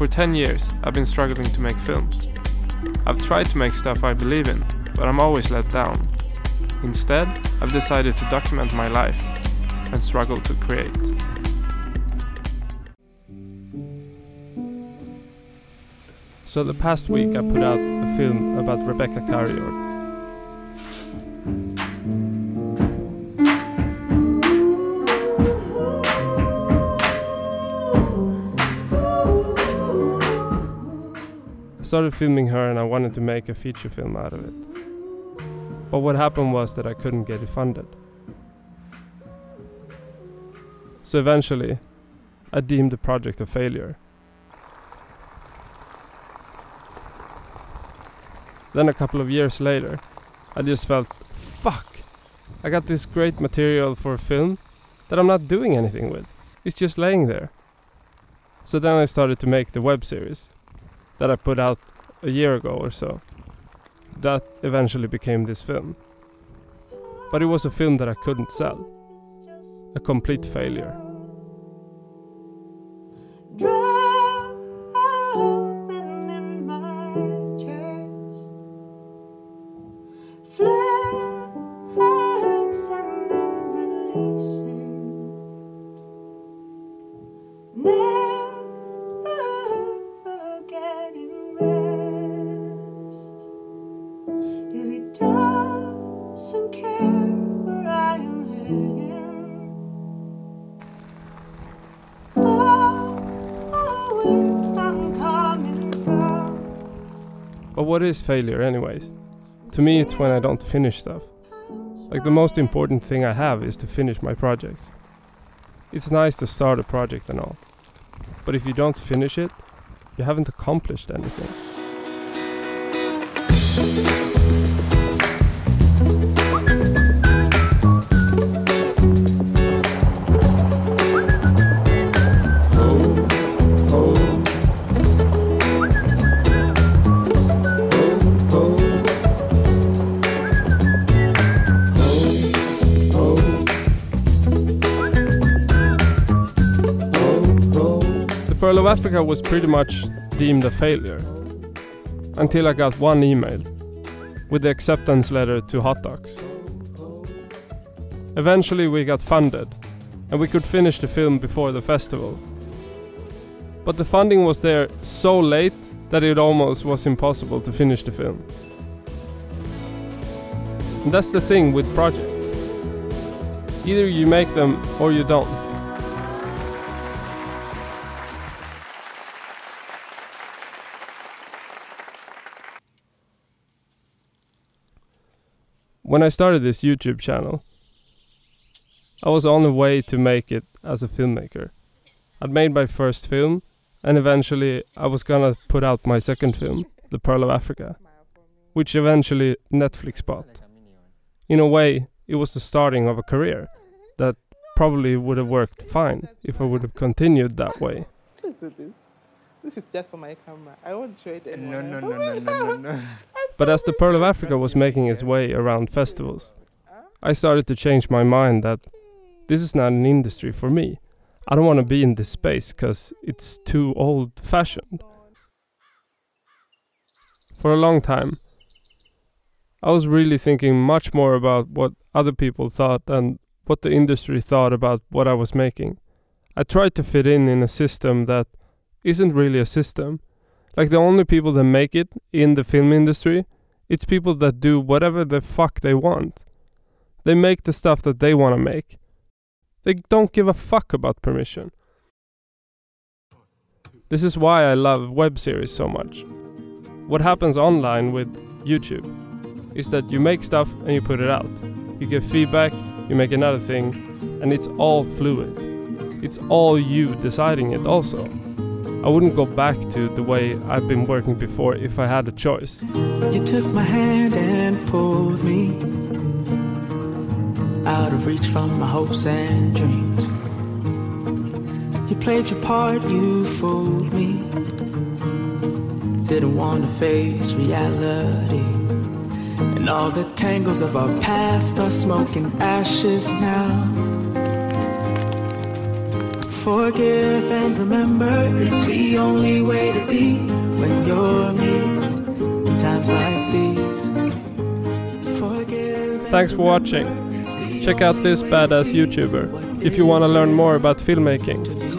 For 10 years, I've been struggling to make films. I've tried to make stuff I believe in, but I'm always let down. Instead, I've decided to document my life and struggle to create. So the past week I put out a film about Rebecca Carrier. I started filming her and I wanted to make a feature film out of it. But what happened was that I couldn't get it funded. So eventually, I deemed the project a failure. Then a couple of years later, I just felt, fuck! I got this great material for a film that I'm not doing anything with. It's just laying there. So then I started to make the web series that I put out a year ago or so. That eventually became this film. But it was a film that I couldn't sell. A complete failure. But what is failure anyways? To me it's when I don't finish stuff. Like the most important thing I have is to finish my projects. It's nice to start a project and all. But if you don't finish it, you haven't accomplished anything. Pearl of Africa was pretty much deemed a failure until I got one email with the acceptance letter to Hot Docs. Eventually we got funded and we could finish the film before the festival. But the funding was there so late that it almost was impossible to finish the film. And that's the thing with projects. Either you make them or you don't. When I started this YouTube channel, I was on the way to make it as a filmmaker. I'd made my first film, and eventually I was gonna put out my second film, The Pearl of Africa, which eventually Netflix bought. In a way, it was the starting of a career that probably would have worked fine if I would have continued that way. This is just for my camera. I won't show it anymore. No. But as The Pearl of Africa was making its way around festivals, I started to change my mind that this is not an industry for me. I don't want to be in this space because it's too old-fashioned. For a long time, I was really thinking much more about what other people thought and what the industry thought about what I was making. I tried to fit in a system that isn't really a system. Like the only people that make it in the film industry, it's people that do whatever the fuck they want. They make the stuff that they want to make. They don't give a fuck about permission. This is why I love web series so much. What happens online with YouTube is that you make stuff and you put it out. You get feedback, you make another thing, and it's all fluid. It's all you deciding it also. I wouldn't go back to the way I've been working before if I had a choice. You took my hand and pulled me out of reach from my hopes and dreams. You played your part, you fooled me. Didn't want to face reality. And all the tangles of our past are smoking ashes now. Forgive and remember, it's the only way to Thanks for watching. Check out this badass YouTuber if you want to learn more about filmmaking.